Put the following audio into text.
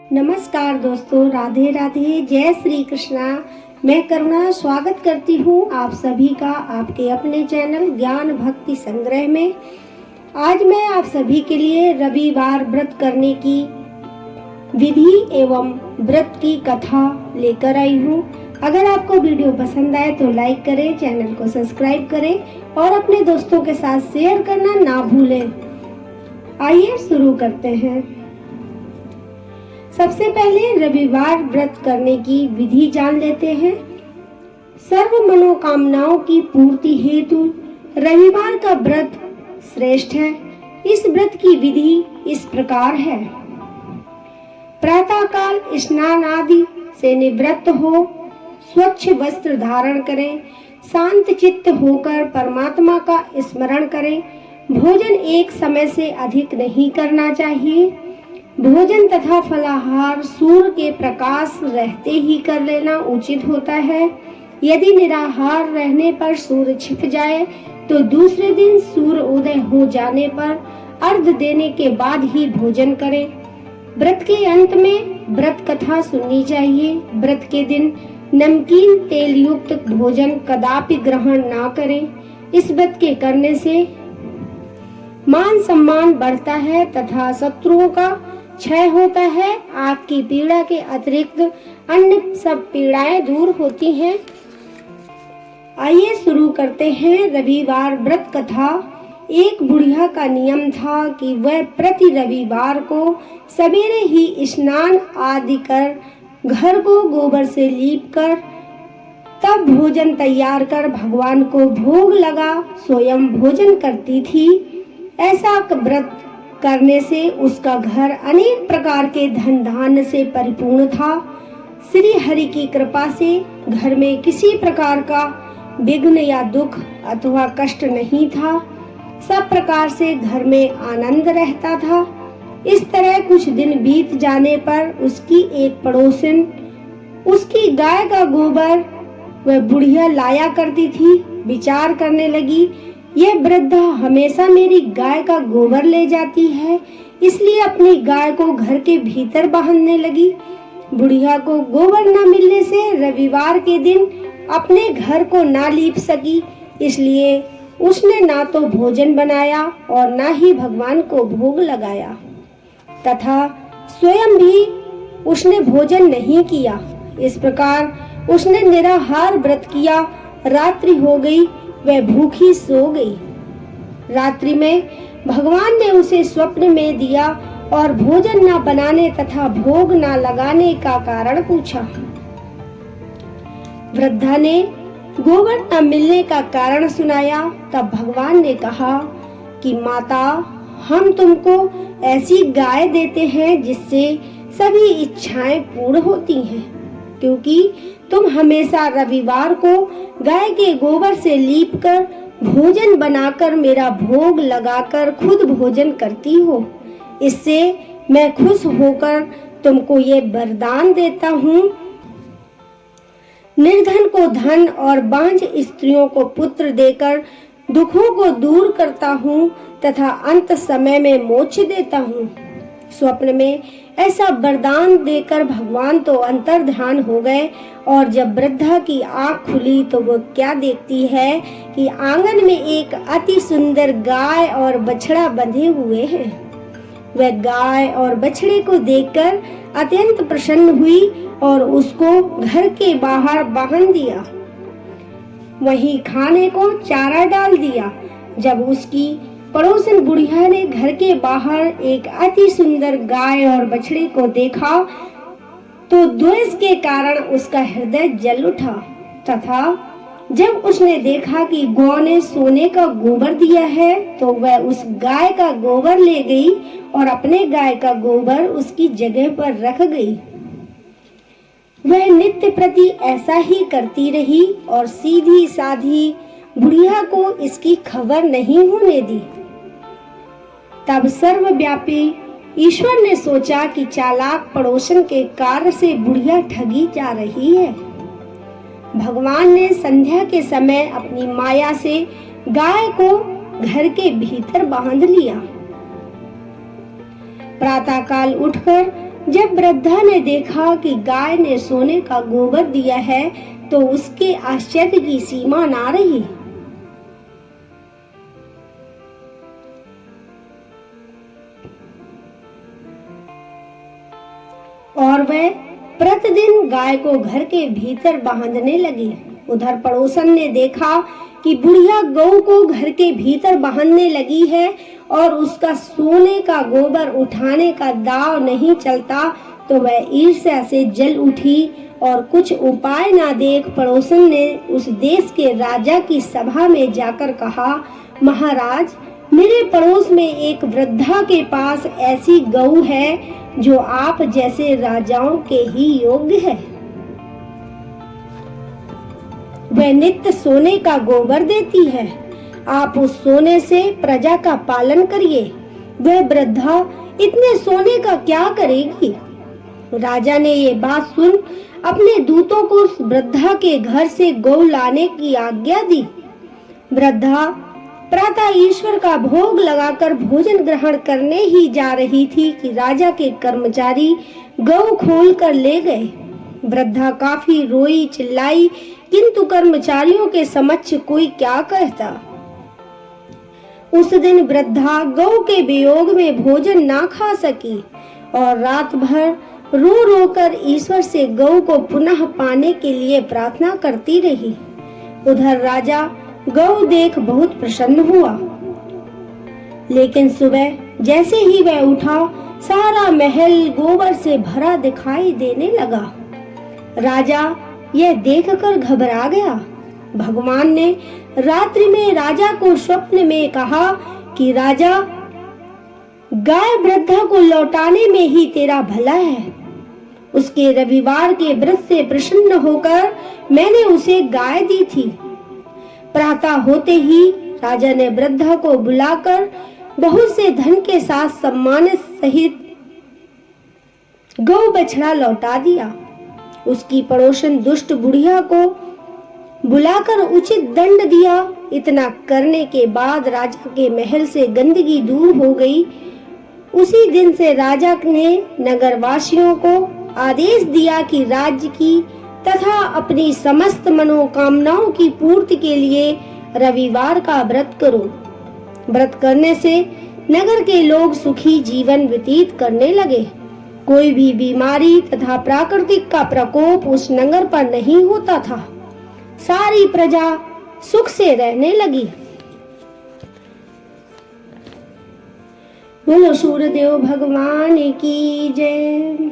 नमस्कार दोस्तों, राधे राधे, जय श्री कृष्णा। मैं करुणा स्वागत करती हूँ आप सभी का आपके अपने चैनल ज्ञान भक्ति संग्रह में। आज मैं आप सभी के लिए रविवार व्रत करने की विधि एवं व्रत की कथा लेकर आई हूँ। अगर आपको वीडियो पसंद आए तो लाइक करें, चैनल को सब्सक्राइब करें और अपने दोस्तों के साथ शेयर करना ना भूलें। आइए शुरू करते हैं। सबसे पहले रविवार व्रत करने की विधि जान लेते हैं। सर्व मनोकामनाओं की पूर्ति हेतु रविवार का व्रत श्रेष्ठ है। इस व्रत की विधि इस प्रकार है। प्रातःकाल स्नान आदि से निवृत्त हो, स्वच्छ वस्त्र धारण करें, शांत चित्त होकर परमात्मा का स्मरण करें। भोजन एक समय से अधिक नहीं करना चाहिए। भोजन तथा फलाहार सूर्य के प्रकाश रहते ही कर लेना उचित होता है। यदि निराहार रहने पर सूर्य छिप जाए तो दूसरे दिन सूर्य उदय हो जाने पर अर्घ देने के बाद ही भोजन करें। व्रत के अंत में व्रत कथा सुननी चाहिए। व्रत के दिन नमकीन तेल युक्त भोजन कदापि ग्रहण ना करें। इस व्रत के करने से मान सम्मान बढ़ता है तथा शत्रुओं का क्षय होता है। आपकी पीड़ा के अतिरिक्त अन्य सब पीड़ाएं दूर होती हैं। आइए शुरू करते हैं रविवार व्रत कथा। एक बुढ़िया का नियम था कि वह प्रति रविवार को सवेरे ही स्नान आदि कर घर को गोबर से लीप कर तब भोजन तैयार कर भगवान को भोग लगा स्वयं भोजन करती थी। ऐसा व्रत करने से उसका घर अनेक प्रकार के धन धान्य से परिपूर्ण था। श्री हरि की कृपा से घर में किसी प्रकार का विघ्न या दुख अथवा कष्ट नहीं था। सब प्रकार से घर में आनंद रहता था। इस तरह कुछ दिन बीत जाने पर उसकी एक पड़ोसन उसकी गाय का गोबर वह बुढ़िया लाया करती थी। विचार करने लगी, यह वृद्धा हमेशा मेरी गाय का गोबर ले जाती है, इसलिए अपनी गाय को घर के भीतर बांधने लगी। बुढ़िया को गोबर न मिलने से रविवार के दिन अपने घर को ना लीप सकी, इसलिए उसने ना तो भोजन बनाया और ना ही भगवान को भोग लगाया तथा स्वयं भी उसने भोजन नहीं किया। इस प्रकार उसने निराहार व्रत किया। रात्रि हो गई, वह भूखी सो गई। रात्रि में भगवान ने उसे स्वप्न में दिया और भोजन न बनाने तथा भोग न लगाने का कारण पूछा। वृद्धा ने गोबर न मिलने का कारण सुनाया। तब भगवान ने कहा कि माता, हम तुमको ऐसी गाय देते हैं जिससे सभी इच्छाएं पूर्ण होती हैं, क्योंकि तुम हमेशा रविवार को गाय के गोबर से लीपकर भोजन बनाकर मेरा भोग लगाकर खुद भोजन करती हो। इससे मैं खुश होकर तुमको ये वरदान देता हूँ। निर्धन को धन और बांझ स्त्रियों को पुत्र देकर दुखों को दूर करता हूँ तथा अंत समय में मोक्ष देता हूँ। स्वप्न में ऐसा वरदान देकर भगवान तो अंतर्ध्यान हो गए और जब वृद्धा की आंख खुली तो वो क्या देखती है कि आंगन में एक अति सुंदर गाय और बछड़ा बंधे हुए हैं। वह गाय और बछड़े को देखकर अत्यंत प्रसन्न हुई और उसको घर के बाहर बांध दिया। वहीं खाने को चारा डाल दिया। जब उसकी पड़ोसन बुढ़िया ने घर के बाहर एक अति सुंदर गाय और बछड़े को देखा तो द्वेष के कारण उसका हृदय जल उठा तथा जब उसने देखा कि गौ ने सोने का गोबर दिया है तो वह उस गाय का गोबर ले गई और अपने गाय का गोबर उसकी जगह पर रख गई। वह नित्य प्रति ऐसा ही करती रही और सीधी साधी बुढ़िया को इसकी खबर नहीं होने दी। तब सर्वव्यापी ईश्वर ने सोचा कि चालाक पड़ोसन के कार्य से बुढ़िया ठगी जा रही है। भगवान ने संध्या के समय अपनी माया से गाय को घर के भीतर बांध लिया। प्रातःकाल उठकर जब वृद्धा ने देखा कि गाय ने सोने का गोबर दिया है तो उसके आश्चर्य की सीमा ना रही। और वह प्रतिदिन गाय को घर के भीतर बांधने लगी। उधर पड़ोसन ने देखा कि बुढ़िया गऊ को घर के भीतर बांधने लगी है और उसका सोने का गोबर उठाने का दाव नहीं चलता, तो वह ईर्ष्या से जल उठी और कुछ उपाय ना देख पड़ोसन ने उस देश के राजा की सभा में जाकर कहा, महाराज, मेरे पड़ोस में एक वृद्धा के पास ऐसी गऊ है जो आप जैसे राजाओं के ही योग्य है। वह नित्य सोने का गोबर देती है। आप उस सोने से प्रजा का पालन करिए। वह वृद्धा इतने सोने का क्या करेगी? राजा ने ये बात सुन अपने दूतों को उस वृद्धा के घर से गौ लाने की आज्ञा दी। वृद्धा प्रातः ईश्वर का भोग लगाकर भोजन ग्रहण करने ही जा रही थी कि राजा के कर्मचारी गौ खोल कर ले गए। वृद्धा काफी रोई चिल्लाई, किंतु कर्मचारियों के समक्ष कोई क्या कहता। उस दिन वृद्धा गौ के वियोग में भोजन ना खा सकी और रात भर रो रो कर ईश्वर से गौ को पुनः पाने के लिए प्रार्थना करती रही। उधर राजा गौ देख बहुत प्रसन्न हुआ, लेकिन सुबह जैसे ही वह उठा, सारा महल गोबर से भरा दिखाई देने लगा। राजा यह देखकर घबरा गया। भगवान ने रात्रि में राजा को स्वप्न में कहा कि राजा, गाय वृद्धा को लौटाने में ही तेरा भला है। उसके रविवार के व्रत से प्रसन्न होकर मैंने उसे गाय दी थी। प्रातः होते ही राजा ने वृद्धा को बुलाकर बहुत से धन के साथ सम्मान सहित गौ बछड़ा लौटा दिया। उसकी पड़ोसन दुष्ट बुढ़िया को बुलाकर उचित दंड दिया। इतना करने के बाद राजा के महल से गंदगी दूर हो गई। उसी दिन से राजा ने नगरवासियों को आदेश दिया कि राज्य की तथा अपनी समस्त मनोकामनाओं की पूर्ति के लिए रविवार का व्रत करो। व्रत करने से नगर के लोग सुखी जीवन व्यतीत करने लगे। कोई भी बीमारी तथा प्राकृतिक का प्रकोप उस नगर पर नहीं होता था। सारी प्रजा सुख से रहने लगी। बोलो सूर्यदेव भगवान की जय।